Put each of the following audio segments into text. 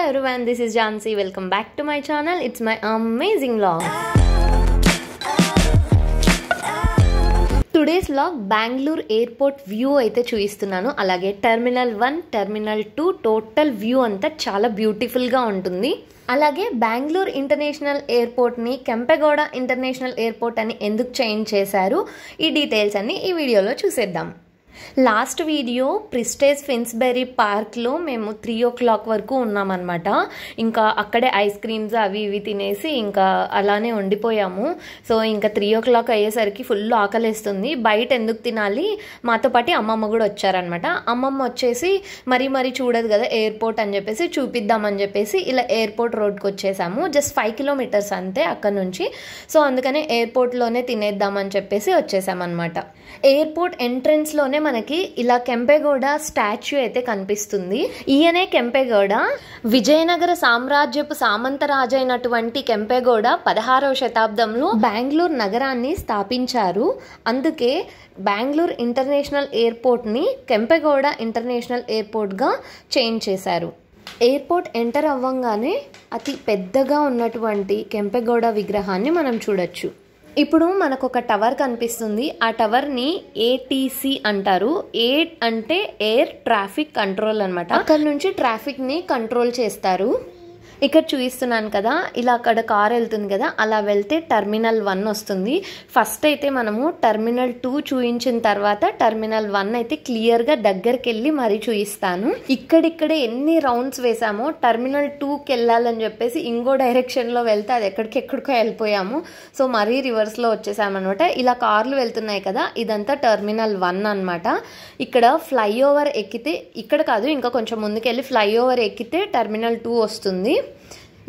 everyone, this is Jansi. Welcome back to my channel. It's my amazing vlog. Today's vlog Bangalore airport view అయితే చూపిస్తున్నాను. అలాగే terminal 1, terminal 2 total view అంతా చాలా beautiful గా ఉంటుంది. అలాగే బెంగళూరు ఇంటర్నేషనల్ ఎయిర్పోర్ట్ ని కెంపెగౌడ ఇంటర్నేషనల్ ఎయిర్పోర్ట్ అని ఎందుకు చేంజ్ చేశారు, ఈ డీటెయిల్స్ అన్ని ఈ వీడియోలో చూసేద్దాం. లాస్ట్ వీడియో ప్రిస్టేజ్ ఫిన్స్బెరీ పార్క్లో మేము 3 o'clock వరకు ఉన్నామన్నమాట. ఇంకా అక్కడే ఐస్ క్రీమ్స్ అవి ఇవి తినేసి ఇంకా అలానే ఉండిపోయాము. సో ఇంకా 3 o'clock అయ్యేసరికి ఫుల్ ఆకలేస్తుంది. బయట ఎందుకు తినాలి, మాతో పాటు అమ్మమ్మ కూడా వచ్చారనమాట. అమ్మమ్మ వచ్చేసి మరీ చూడదు కదా ఎయిర్పోర్ట్ అని చెప్పేసి చూపిద్దామని చెప్పేసి ఇలా ఎయిర్పోర్ట్ రోడ్కి వచ్చేసాము. జస్ట్ 5 kilometers అంతే అక్కడ నుంచి. సో అందుకనే ఎయిర్పోర్ట్లోనే తినేద్దామని చెప్పేసి వచ్చేసామన్నమాట. ఎయిర్పోర్ట్ ఎంట్రన్స్లోనే మనకి ఇలా కెంపెగౌడ స్టాచ్యూ అయితే కనిపిస్తుంది. ఈయనే కెంపెగౌడ. విజయనగర సామ్రాజ్యపు సామంతరాజు అయినటువంటి కెంపెగౌడ 16వ శతాబ్దంలో బెంగళూరు నగరాన్ని స్థాపించారు. అందుకే బెంగళూరు ఇంటర్నేషనల్ ఎయిర్పోర్ట్ని కెంపెగౌడ ఇంటర్నేషనల్ ఎయిర్పోర్ట్గా చేంజ్ చేశారు. ఎయిర్పోర్ట్ ఎంటర్ అవ్వంగానే అతి పెద్దగా ఉన్నటువంటి కెంపెగౌడ విగ్రహాన్ని మనం చూడొచ్చు. ఇప్పుడు మనకు ఒక టవర్ కనిపిస్తుంది. ఆ టవర్ని ఏటీసీ అంటారు. ఏ అంటే ఎయిర్ ట్రాఫిక్ కంట్రోల్ అనమాట. అక్కడ నుంచి ట్రాఫిక్ని కంట్రోల్ చేస్తారు. ఇక్కడ చూపిస్తున్నాను కదా, ఇలా అక్కడ కార్ వెళ్తుంది కదా, అలా వెళ్తే టెర్మినల్ 1 వస్తుంది. ఫస్ట్ అయితే మనము టెర్మినల్ 2 చూపించిన తర్వాత టెర్మినల్ 1 అయితే క్లియర్గా దగ్గరికి వెళ్ళి మరీ చూపిస్తాను. ఇక్కడిక్కడే ఎన్ని రౌండ్స్ వేసామో టెర్మినల్ 2కి వెళ్ళాలని చెప్పేసి ఇంకో డైరెక్షన్లో వెళ్తే అది ఎక్కడికెక్కడికో వెళ్ళిపోయాము. సో మరీ రివర్స్లో వచ్చేసామన్నమాట. ఇలా కార్లు వెళ్తున్నాయి కదా, ఇదంతా టెర్మినల్ 1 అనమాట. ఇక్కడ ఫ్లైఓవర్ ఎక్కితే, ఇక్కడ కాదు ఇంకా కొంచెం ముందుకెళ్ళి ఫ్లైఓవర్ ఎక్కితే టెర్మినల్ 2 వస్తుంది.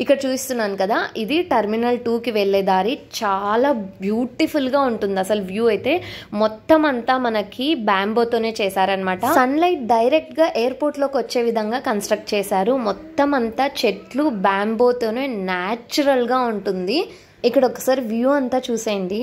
ఇక్కడ చూపిస్తున్నాను కదా, ఇది టెర్మినల్ 2కి వెళ్ళే దారి. చాలా బ్యూటిఫుల్గా ఉంటుంది అసలు వ్యూ అయితే. మొత్తం అంతా మనకి బ్యాంబోతోనే చేశారనమాట. సన్లైట్ డైరెక్ట్గా ఎయిర్పోర్ట్లోకి వచ్చే విధంగా కన్స్ట్రక్ట్ చేశారు. మొత్తం అంతా చెట్లు బ్యాంబోతోనే న్యాచురల్గా ఉంటుంది. ఇక్కడ ఒకసారి వ్యూ అంతా చూసేయండి.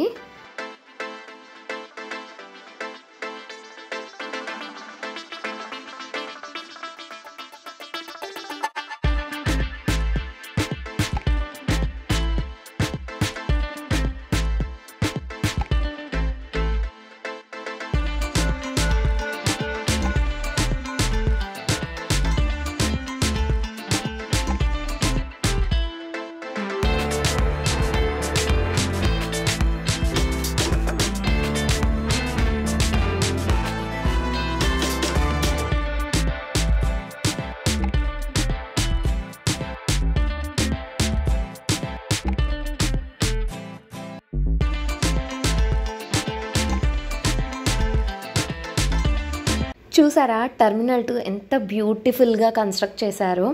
చూసారా టెర్మినల్ 2 ఎంత బ్యూటిఫుల్గా కన్స్ట్రక్ట్ చేశారో.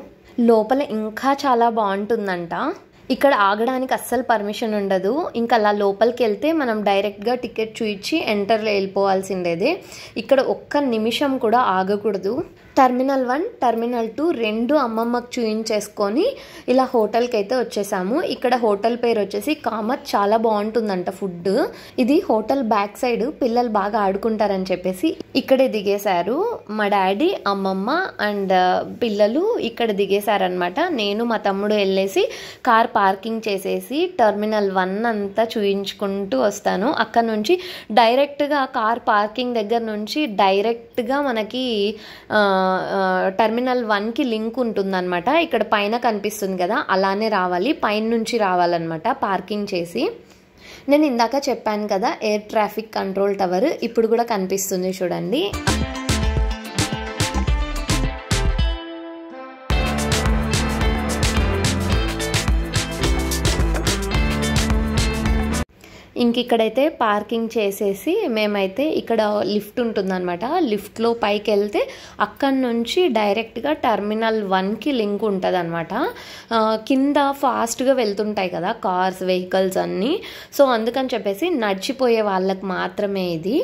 లోపల ఇంకా చాలా బాగుంటుందంట. ఇక్కడ ఆగడానికి అస్సలు పర్మిషన్ ఉండదు. ఇంకా అలా లోపలికి వెళ్తే మనం డైరెక్ట్గా టికెట్ చూయించి ఎంటర్లో వెళ్ళిపోవాల్సిందేదే. ఇక్కడ ఒక్క నిమిషం కూడా ఆగకూడదు. టెర్మినల్ 1, టెర్మినల్ 2 రెండు అమ్మమ్మకు చూయించేసుకొని ఇలా హోటల్కి అయితే వచ్చేసాము. ఇక్కడ హోటల్ పేరు వచ్చేసి కామత్. చాలా బాగుంటుందంట ఫుడ్. ఇది హోటల్ బ్యాక్ సైడ్ పిల్లలు బాగా ఆడుకుంటారని చెప్పేసి ఇక్కడే దిగేశారు. మా డాడీ, అమ్మమ్మ అండ్ పిల్లలు ఇక్కడ దిగేశారనమాట. నేను మా తమ్ముడు వెళ్ళేసి కార్ పార్కింగ్ చేసేసి టెర్మినల్ 1 అంతా చూయించుకుంటూ వస్తాను. అక్కడ నుంచి డైరెక్ట్గా కార్ పార్కింగ్ దగ్గర నుంచి డైరెక్ట్గా మనకి టెర్మినల్ 1కి లింక్ ఉంటుందన్నమాట. ఇక్కడ పైన కనిపిస్తుంది కదా, అలానే రావాలి, పైన నుంచి రావాలన్నమాట పార్కింగ్ చేసి. నేను ఇందాక చెప్పాను కదా ఎయిర్ ట్రాఫిక్ కంట్రోల్ టవర్, ఇప్పుడు కూడా కనిపిస్తుంది చూడండి. ఇంక ఇక్కడైతే పార్కింగ్ చేసేసి మేమైతే ఇక్కడ లిఫ్ట్ ఉంటుందన్నమాట. లిఫ్ట్లో పైకి వెళ్తే అక్కడి నుంచి డైరెక్ట్గా టెర్మినల్ 1కి లింక్ ఉంటుంది అనమాట. కింద ఫాస్ట్గా వెళ్తుంటాయి కదా కార్స్, వెహికల్స్ అన్నీ. సో అందుకని చెప్పేసి నడిచిపోయే వాళ్ళకి మాత్రమే ఇది.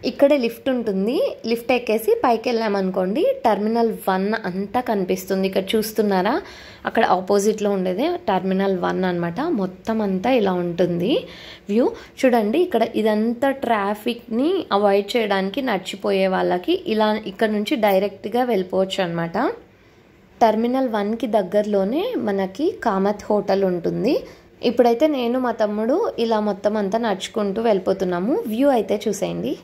ఇక్కడే లిఫ్ట్ ఉంటుంది. లిఫ్ట్ ఎక్కేసి పైకి వెళ్ళామనుకోండి టెర్మినల్ 1 అంతా కనిపిస్తుంది. ఇక్కడ చూస్తున్నారా, అక్కడ ఆపోజిట్లో ఉండేదే టెర్మినల్ 1 అనమాట. మొత్తం అంతా ఇలా ఉంటుంది వ్యూ. చూడండి ఇక్కడ ఇదంతా ట్రాఫిక్ని అవాయిడ్ చేయడానికి నడిచిపోయే వాళ్ళకి ఇలా ఇక్కడ నుంచి డైరెక్ట్గా వెళ్ళిపోవచ్చు అనమాట. టెర్మినల్ 1కి దగ్గరలోనే మనకి కామత్ హోటల్ ఉంటుంది. ఇప్పుడైతే నేను మా తమ్ముడు ఇలా మొత్తం అంతా నడుచుకుంటూ వెళ్ళిపోతున్నాము. వ్యూ అయితే చూసేయండి.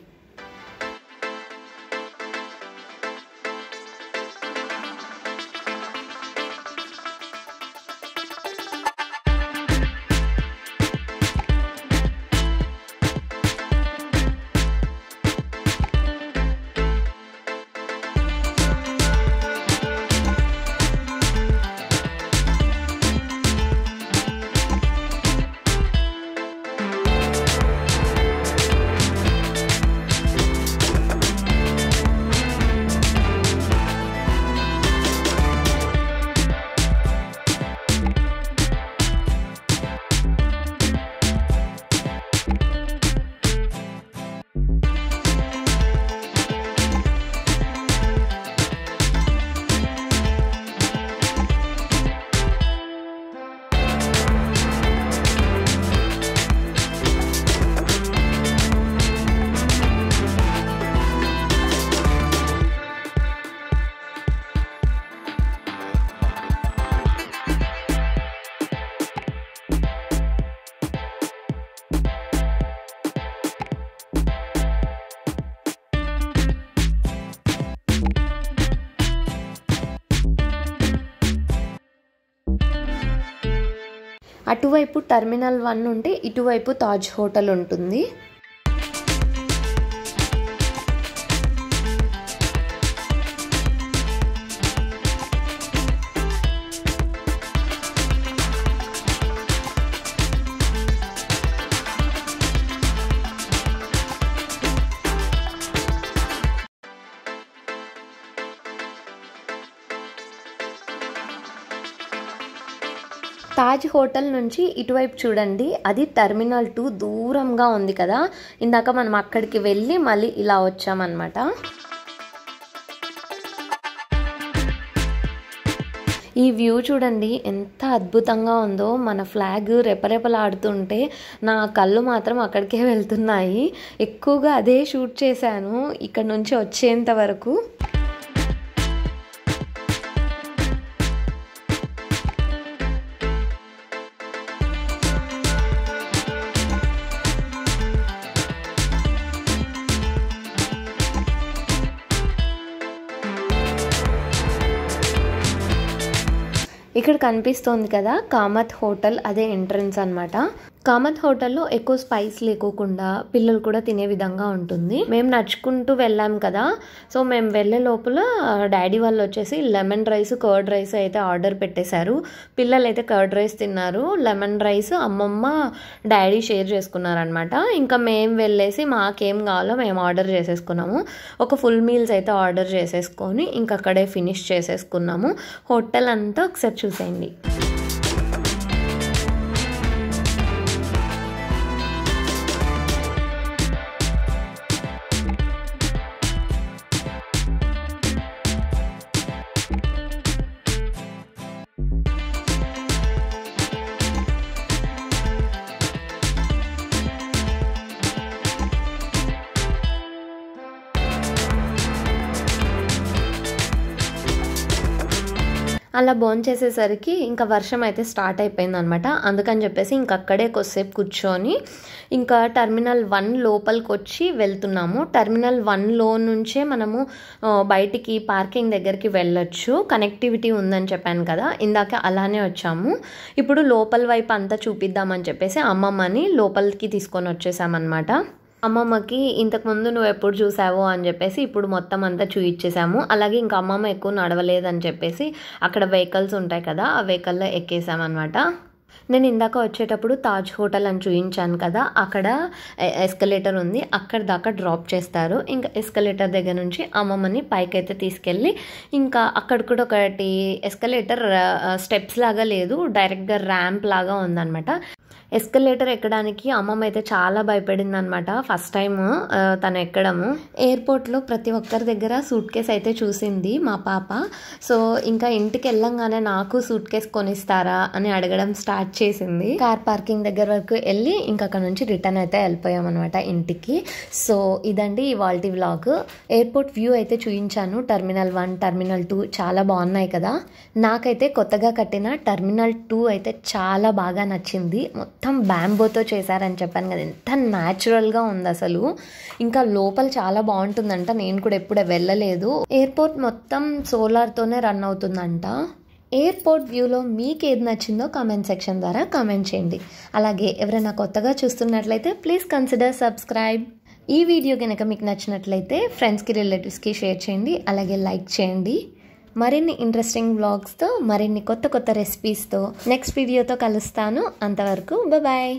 అటువైపు టెర్మినల్ 1 ఉంటే ఇటువైపు తాజ్ హోటల్ ఉంటుంది. తాజ్ హోటల్ నుంచి ఇటువైపు చూడండి, అది టెర్మినల్ 2 దూరంగా ఉంది కదా. ఇందాక మనం అక్కడికి వెళ్ళి మళ్ళీ ఇలా వచ్చామన్నమాట. ఈ వ్యూ చూడండి ఎంత అద్భుతంగా ఉందో. మన ఫ్లాగ్ రెపరెపలాడుతుంటే నా కళ్ళు మాత్రం అక్కడికే వెళ్తున్నాయి. ఎక్కువగా అదే షూట్ చేశాను ఇక్కడ నుంచి వచ్చేంత వరకు. ఇక్కడ కనిపిస్తోంది కదా కామత్ హోటల్, అదే ఎంట్రన్స్ అన్నమాట. కామత్ హోటల్లో ఎక్కువ స్పైస్ లేకోకుండా పిల్లలు కూడా తినే విధంగా ఉంటుంది. మేము నడుచుకుంటూ వెళ్ళాం కదా, సో మేము వెళ్ళే లోపల డాడీ వాళ్ళు వచ్చేసి లెమన్ రైస్, కర్డ్ రైస్ అయితే ఆర్డర్ పెట్టేశారు. పిల్లలు అయితే కర్డ్ రైస్ తిన్నారు, లెమన్ రైస్ అమ్మమ్మ డాడీ షేర్ చేసుకున్నారనమాట. ఇంకా మేము వెళ్ళేసి మాకేం కావాలో మేము ఆర్డర్ చేసేసుకున్నాము. ఒక ఫుల్ మీల్స్ అయితే ఆర్డర్ చేసేసుకొని ఇంకా అక్కడే ఫినిష్ చేసేసుకున్నాము. హోటల్ అంతా ఒకసారి చూసేయండి. అలా భోంచేసేసరికి ఇంకా వర్షం అయితే స్టార్ట్ అయిపోయింది అనమాట. అందుకని చెప్పేసి ఇంక అక్కడే కొద్దిసేపు కూర్చొని ఇంకా టెర్మినల్ 1 లోపలికి వచ్చి వెళ్తున్నాము. టెర్మినల్ 1లో నుంచే మనము బయటికి పార్కింగ్ దగ్గరికి వెళ్ళొచ్చు. కనెక్టివిటీ ఉందని చెప్పాను కదా, ఇందాక అలానే వచ్చాము. ఇప్పుడు లోపల వైపు అంతా చూపిద్దామని చెప్పేసి అమ్మమ్మని లోపలికి తీసుకొని వచ్చేసామన్నమాట. అమ్మమ్మకి ఇంతకుముందు నువ్వు ఎప్పుడు చూసావో అని చెప్పేసి ఇప్పుడు మొత్తం అంతా చూయించేసాము. అలాగే ఇంకా అమ్మమ్మ ఎక్కువ నడవలేదని చెప్పేసి అక్కడ వెహికల్స్ ఉంటాయి కదా, ఆ వెహికల్లో ఎక్కేసామన్నమాట. నేను ఇందాక వచ్చేటప్పుడు తాజ్ హోటల్ అని చూపించాను కదా, అక్కడ ఎస్కలేటర్ ఉంది, అక్కడ దాకా డ్రాప్ చేస్తారు. ఇంకా ఎస్కలేటర్ దగ్గర నుంచి అమ్మమ్మని పైకి అయితే తీసుకెళ్ళి ఇంకా అక్కడ కూడా ఒకటి ఎస్కలేటర్ స్టెప్స్ లాగా లేదు, డైరెక్ట్గా ర్యాంప్ లాగా ఉందన్నమాట. ఎస్కలేటర్ ఎక్కడానికి అమ్మమ్మ అయితే చాలా భయపడింది అనమాట ఫస్ట్ టైం తను ఎక్కడము. ఎయిర్పోర్ట్లో ప్రతి ఒక్కరి దగ్గర సూట్ కేస్ అయితే చూసింది మా పాప. సో ఇంకా ఇంటికి వెళ్ళంగానే నాకు సూట్ కేస్ కొనిస్తారా అని అడగడం స్టార్ట్ చేసింది. కార్ పార్కింగ్ దగ్గర వరకు వెళ్ళి ఇంకా అక్కడ నుంచి రిటర్న్ అయితే వెళ్ళిపోయాం అనమాట ఇంటికి. సో ఇదండి ఇవాల్టి వ్లాగ్. ఎయిర్పోర్ట్ వ్యూ అయితే చూపించాను. టెర్మినల్ 1, టెర్మినల్ 2 చాలా బాగున్నాయి కదా. నాకైతే కొత్తగా కట్టిన టెర్మినల్ 2 అయితే చాలా బాగా నచ్చింది. మొత్తం బ్యాంబోతో చేశారని చెప్పాను కదా, ఎంత న్యాచురల్గా ఉంది అసలు. ఇంకా లోపల చాలా బాగుంటుందంట. నేను కూడా ఎప్పుడు వెళ్ళలేదు. ఎయిర్పోర్ట్ మొత్తం సోలార్తోనే రన్ అవుతుందంట. ఎయిర్పోర్ట్ వ్యూలో మీకు ఏది నచ్చిందో కామెంట్ సెక్షన్ ద్వారా కామెంట్ చేయండి. అలాగే ఎవరైనా కొత్తగా చూస్తున్నట్లయితే ప్లీజ్ కన్సిడర్ సబ్స్క్రైబ్. ఈ వీడియో కనుక మీకు నచ్చినట్లయితే ఫ్రెండ్స్కి, రిలేటివ్స్కి షేర్ చేయండి. అలాగే లైక్ చేయండి. మరిన్ని ఇంట్రెస్టింగ్ వ్లాగ్స్తో, మరిన్ని కొత్త రెసిపీస్తో నెక్స్ట్ వీడియోతో కలుస్తాను. అంతవరకు బాయ్.